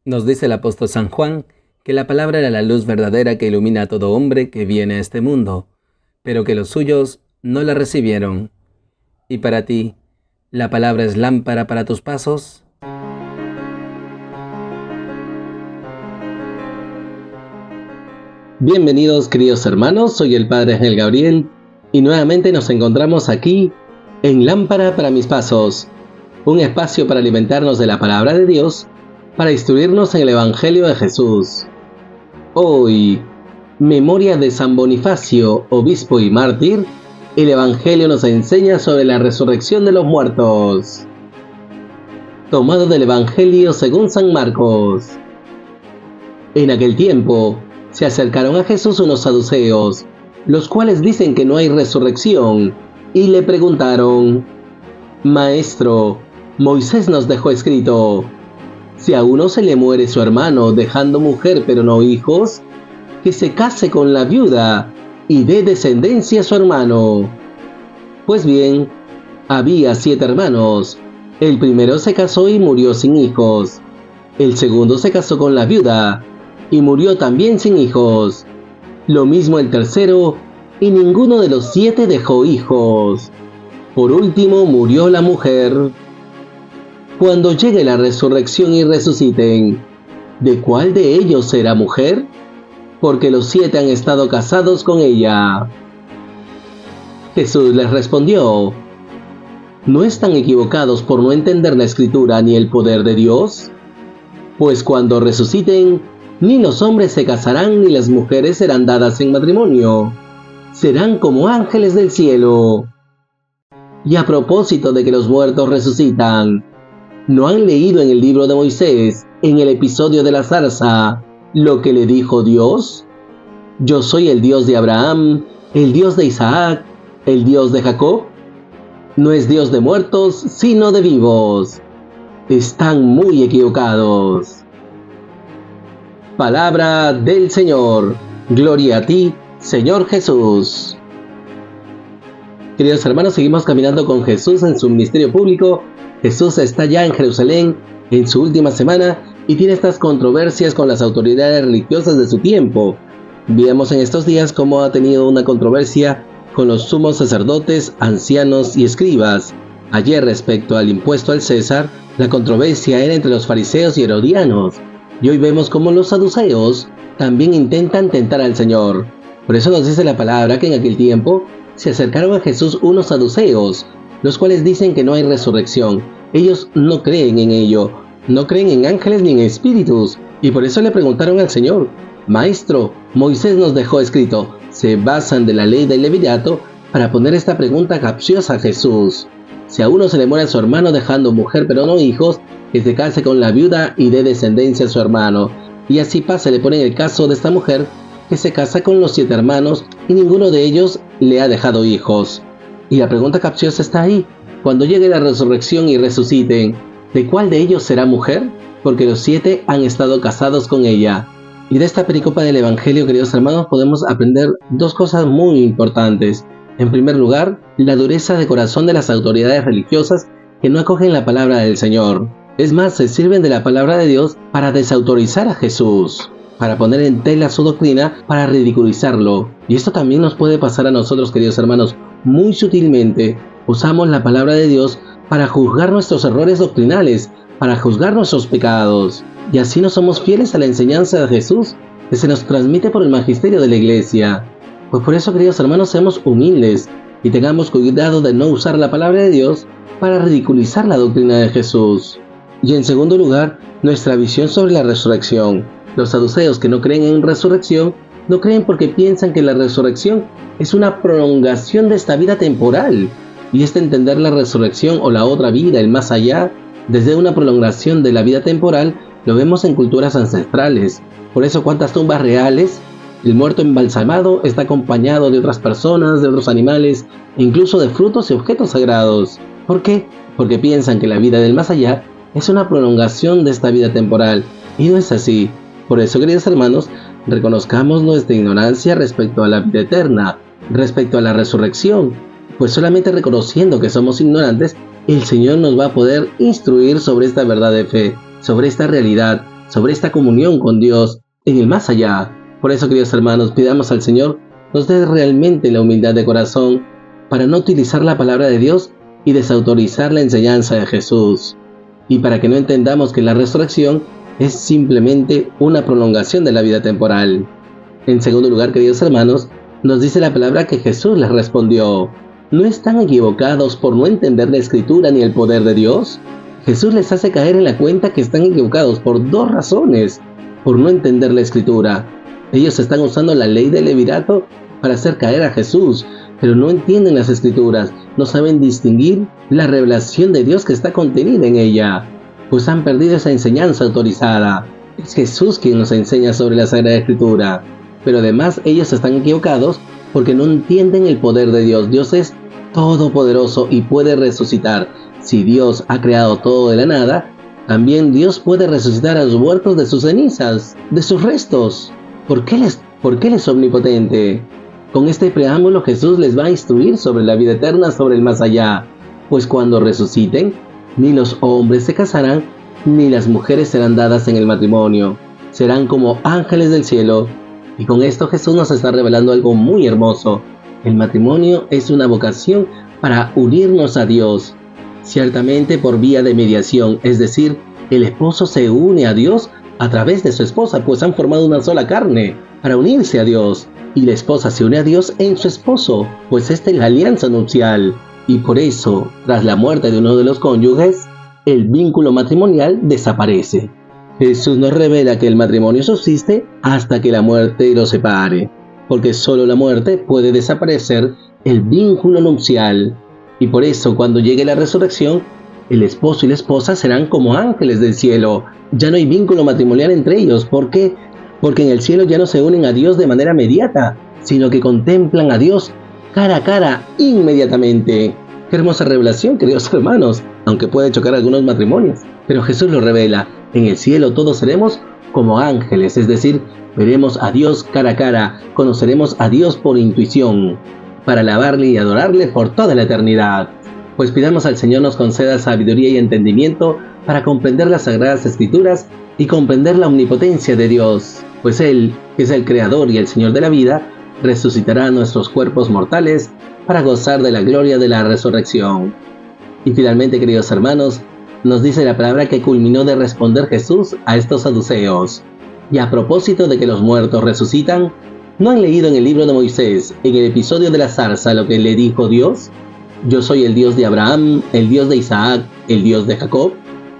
Nos dice el apóstol San Juan que la palabra era la luz verdadera que ilumina a todo hombre que viene a este mundo, pero que los suyos no la recibieron. ¿Y para ti, la palabra es lámpara para tus pasos? Bienvenidos, queridos hermanos, soy el Padre Ángel Gabriel y nuevamente nos encontramos aquí en Lámpara para mis pasos, un espacio para alimentarnos de la palabra de Dios, para instruirnos en el Evangelio de Jesús. Hoy, memoria de San Bonifacio, obispo y mártir, el Evangelio nos enseña sobre la resurrección de los muertos. Tomado del Evangelio según San Marcos. En aquel tiempo, se acercaron a Jesús unos saduceos, los cuales dicen que no hay resurrección, y le preguntaron: Maestro, Moisés nos dejó escrito: si a uno se le muere su hermano dejando mujer pero no hijos, que se case con la viuda y dé descendencia a su hermano. Pues bien, había 7 hermanos. El primero se casó y murió sin hijos. El segundo se casó con la viuda y murió también sin hijos. Lo mismo el tercero, y ninguno de los 7 dejó hijos. Por último murió la mujer. Cuando llegue la resurrección y resuciten, ¿de cuál de ellos será mujer? Porque los 7 han estado casados con ella. Jesús les respondió: ¿no están equivocados por no entender la Escritura ni el poder de Dios? Pues cuando resuciten, ni los hombres se casarán ni las mujeres serán dadas en matrimonio. Serán como ángeles del cielo. Y a propósito de que los muertos resucitan, ¿no han leído en el libro de Moisés, en el episodio de la zarza, lo que le dijo Dios? Yo soy el Dios de Abraham, el Dios de Isaac, el Dios de Jacob. No es Dios de muertos, sino de vivos. Están muy equivocados. Palabra del Señor. Gloria a ti, Señor Jesús. Queridos hermanos, seguimos caminando con Jesús en su ministerio público. Jesús está ya en Jerusalén en su última semana y tiene estas controversias con las autoridades religiosas de su tiempo. Vimos en estos días cómo ha tenido una controversia con los sumos sacerdotes, ancianos y escribas. Ayer, respecto al impuesto al César, la controversia era entre los fariseos y herodianos. Y hoy vemos cómo los saduceos también intentan tentar al Señor. Por eso nos dice la palabra que en aquel tiempo se acercaron a Jesús unos saduceos, los cuales dicen que no hay resurrección. Ellos no creen en ello, no creen en ángeles ni en espíritus, y por eso le preguntaron al Señor: Maestro, Moisés nos dejó escrito. Se basan de la ley del levirato para poner esta pregunta capciosa a Jesús. Si a uno se le muere a su hermano dejando mujer pero no hijos, que se case con la viuda y dé descendencia a su hermano. Y así pasa, le ponen el caso de esta mujer que se casa con los 7 hermanos y ninguno de ellos le ha dejado hijos. Y la pregunta capciosa está ahí: cuando llegue la resurrección y resuciten, ¿de cuál de ellos será mujer? Porque los 7 han estado casados con ella. Y de esta pericopa del Evangelio, queridos hermanos, podemos aprender 2 cosas muy importantes. En primer lugar, la dureza de corazón de las autoridades religiosas que no acogen la palabra del Señor. Es más, se sirven de la palabra de Dios para desautorizar a Jesús, para poner en tela su doctrina, para ridiculizarlo. Y esto también nos puede pasar a nosotros, queridos hermanos, muy sutilmente. Usamos la palabra de Dios para juzgar nuestros errores doctrinales, para juzgar nuestros pecados. Y así no somos fieles a la enseñanza de Jesús, que se nos transmite por el magisterio de la Iglesia. Pues por eso, queridos hermanos, seamos humildes y tengamos cuidado de no usar la palabra de Dios para ridiculizar la doctrina de Jesús. Y en segundo lugar, nuestra visión sobre la resurrección. Los saduceos que no creen en resurrección, no creen porque piensan que la resurrección es una prolongación de esta vida temporal. Y entender la resurrección o la otra vida, el más allá, desde una prolongación de la vida temporal, lo vemos en culturas ancestrales. Por eso, ¿cuántas tumbas reales? El muerto embalsamado está acompañado de otras personas, de otros animales, e incluso de frutos y objetos sagrados. ¿Por qué? Porque piensan que la vida del más allá es una prolongación de esta vida temporal, y no es así. Por eso, queridos hermanos, reconozcamos nuestra ignorancia respecto a la vida eterna, respecto a la resurrección, pues solamente reconociendo que somos ignorantes, el Señor nos va a poder instruir sobre esta verdad de fe, sobre esta realidad, sobre esta comunión con Dios en el más allá. Por eso, queridos hermanos, pidamos al Señor nos dé realmente la humildad de corazón para no utilizar la palabra de Dios y desautorizar la enseñanza de Jesús. Y para que no entendamos que la resurrección es simplemente una prolongación de la vida temporal. En segundo lugar, queridos hermanos, nos dice la palabra que Jesús les respondió: ¿no están equivocados por no entender la Escritura ni el poder de Dios? Jesús les hace caer en la cuenta que están equivocados por dos razones: por no entender la Escritura. Ellos están usando la ley del levirato para hacer caer a Jesús, pero no entienden las Escrituras, no saben distinguir la revelación de Dios que está contenida en ella, pues han perdido esa enseñanza autorizada. Es Jesús quien nos enseña sobre la Sagrada Escritura, pero además ellos están equivocados porque no entienden el poder de Dios. Dios es todopoderoso y puede resucitar. Si Dios ha creado todo de la nada, también Dios puede resucitar a los muertos de sus cenizas, de sus restos. ¿Por qué Él es omnipotente? Con este preámbulo Jesús les va a instruir sobre la vida eterna, sobre el más allá. Pues cuando resuciten, ni los hombres se casarán, ni las mujeres serán dadas en el matrimonio. Serán como ángeles del cielo. Y con esto Jesús nos está revelando algo muy hermoso. El matrimonio es una vocación para unirnos a Dios. Ciertamente por vía de mediación, es decir, el esposo se une a Dios a través de su esposa, pues han formado una sola carne para unirse a Dios. Y la esposa se une a Dios en su esposo, pues esta es la alianza nupcial. Y por eso, tras la muerte de uno de los cónyuges, el vínculo matrimonial desaparece. Jesús nos revela que el matrimonio subsiste hasta que la muerte lo separe, porque solo la muerte puede desaparecer el vínculo nupcial. Y por eso, cuando llegue la resurrección, el esposo y la esposa serán como ángeles del cielo. Ya no hay vínculo matrimonial entre ellos. ¿Por qué? Porque en el cielo ya no se unen a Dios de manera inmediata, sino que contemplan a Dios cara a cara inmediatamente. Qué hermosa revelación, queridos hermanos, aunque puede chocar algunos matrimonios. Pero Jesús lo revela: en el cielo todos seremos como ángeles, es decir, veremos a Dios cara a cara, conoceremos a Dios por intuición, para alabarle y adorarle por toda la eternidad. Pues pidamos al Señor nos conceda sabiduría y entendimiento para comprender las Sagradas Escrituras y comprender la omnipotencia de Dios, pues Él, que es el Creador y el Señor de la vida, resucitará nuestros cuerpos mortales para gozar de la gloria de la resurrección. Y finalmente, queridos hermanos, nos dice la palabra que culminó de responder Jesús a estos saduceos. Y a propósito de que los muertos resucitan, ¿no han leído en el libro de Moisés, en el episodio de la zarza, lo que le dijo Dios? Yo soy el Dios de Abraham, el Dios de Isaac, el Dios de Jacob.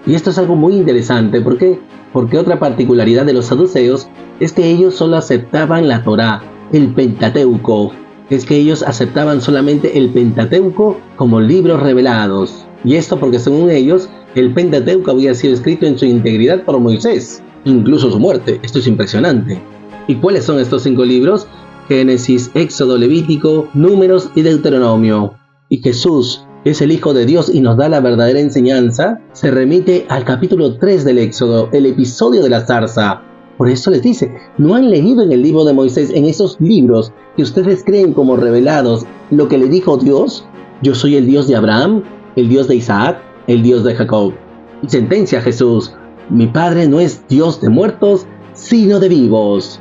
Y esto es algo muy interesante. ¿Por qué? Porque otra particularidad de los saduceos es que ellos solo aceptaban la Torá, el Pentateuco. Es que ellos aceptaban solamente el Pentateuco como libros revelados. Y esto porque según ellos, el Pentateuco había sido escrito en su integridad por Moisés, incluso su muerte. Esto es impresionante. ¿Y cuáles son estos 5 libros? Génesis, Éxodo, Levítico, Números y Deuteronomio. Y Jesús, que es el Hijo de Dios y nos da la verdadera enseñanza, se remite al capítulo 3 del Éxodo, el episodio de la zarza. Por eso les dice: ¿no han leído en el libro de Moisés, en esos libros que ustedes creen como revelados, lo que le dijo Dios? Yo soy el Dios de Abraham, el Dios de Isaac, el Dios de Jacob. Y sentencia Jesús: mi Padre no es Dios de muertos, sino de vivos.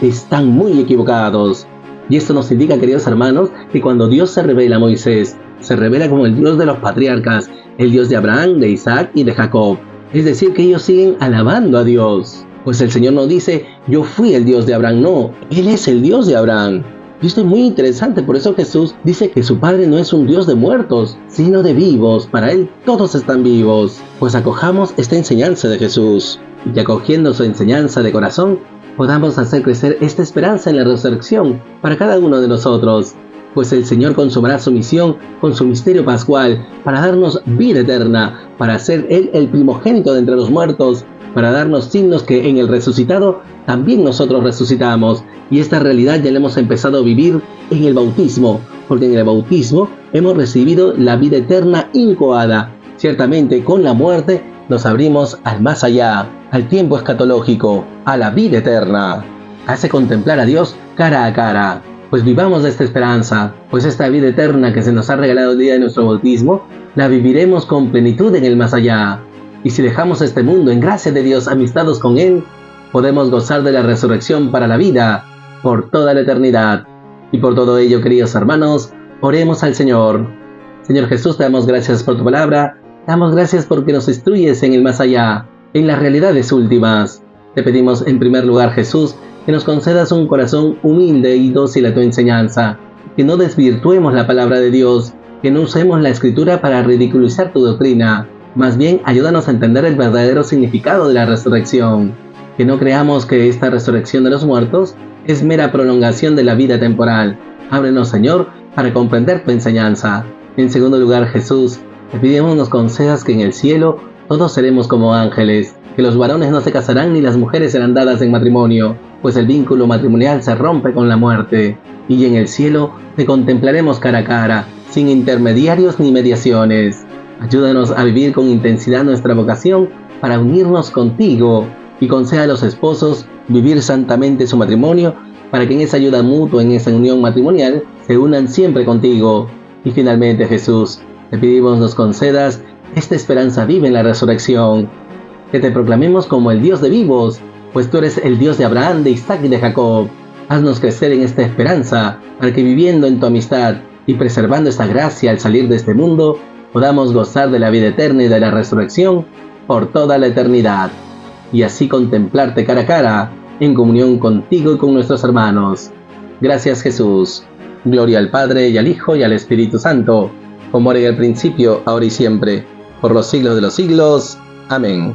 Están muy equivocados. Y esto nos indica, queridos hermanos, que cuando Dios se revela a Moisés, se revela como el Dios de los patriarcas, el Dios de Abraham, de Isaac y de Jacob. Es decir, que ellos siguen alabando a Dios. Pues el Señor no dice: yo fui el Dios de Abraham, no, Él es el Dios de Abraham. Y esto es muy interesante, por eso Jesús dice que su Padre no es un Dios de muertos, sino de vivos. Para Él todos están vivos. Pues acojamos esta enseñanza de Jesús, y acogiendo su enseñanza de corazón, podamos hacer crecer esta esperanza en la resurrección para cada uno de nosotros. Pues el Señor consumará su misión con su misterio pascual para darnos vida eterna, para ser Él el primogénito de entre los muertos, para darnos signos que en el resucitado también nosotros resucitamos. Y esta realidad ya la hemos empezado a vivir en el bautismo, porque en el bautismo hemos recibido la vida eterna incoada. Ciertamente con la muerte nos abrimos al más allá, al tiempo escatológico, a la vida eterna. Hace contemplar a Dios cara a cara. Pues vivamos de esta esperanza, pues esta vida eterna que se nos ha regalado el día de nuestro bautismo, la viviremos con plenitud en el más allá. Y si dejamos este mundo en gracia de Dios, amistados con Él, podemos gozar de la resurrección para la vida, por toda la eternidad. Y por todo ello, queridos hermanos, oremos al Señor. Señor Jesús, te damos gracias por tu palabra, te damos gracias porque nos instruyes en el más allá, en las realidades últimas. Te pedimos en primer lugar, Jesús, que nos concedas un corazón humilde y dócil a tu enseñanza, que no desvirtuemos la palabra de Dios, que no usemos la Escritura para ridiculizar tu doctrina. Más bien, ayúdanos a entender el verdadero significado de la resurrección. Que no creamos que esta resurrección de los muertos es mera prolongación de la vida temporal. Ábrenos, Señor, para comprender tu enseñanza. En segundo lugar, Jesús, te pedimos nos concedas que en el cielo todos seremos como ángeles, que los varones no se casarán ni las mujeres serán dadas en matrimonio, pues el vínculo matrimonial se rompe con la muerte. Y en el cielo te contemplaremos cara a cara, sin intermediarios ni mediaciones. Ayúdanos a vivir con intensidad nuestra vocación para unirnos contigo, y conceda a los esposos vivir santamente su matrimonio, para que en esa ayuda mutua, en esa unión matrimonial, se unan siempre contigo. Y finalmente, Jesús, te pedimos nos concedas esta esperanza viva en la resurrección, que te proclamemos como el Dios de vivos, pues tú eres el Dios de Abraham, de Isaac y de Jacob. Haznos crecer en esta esperanza, para que viviendo en tu amistad y preservando esta gracia al salir de este mundo, podamos gozar de la vida eterna y de la resurrección por toda la eternidad, y así contemplarte cara a cara, en comunión contigo y con nuestros hermanos. Gracias, Jesús. Gloria al Padre, y al Hijo, y al Espíritu Santo, como era en el principio, ahora y siempre, por los siglos de los siglos. Amén.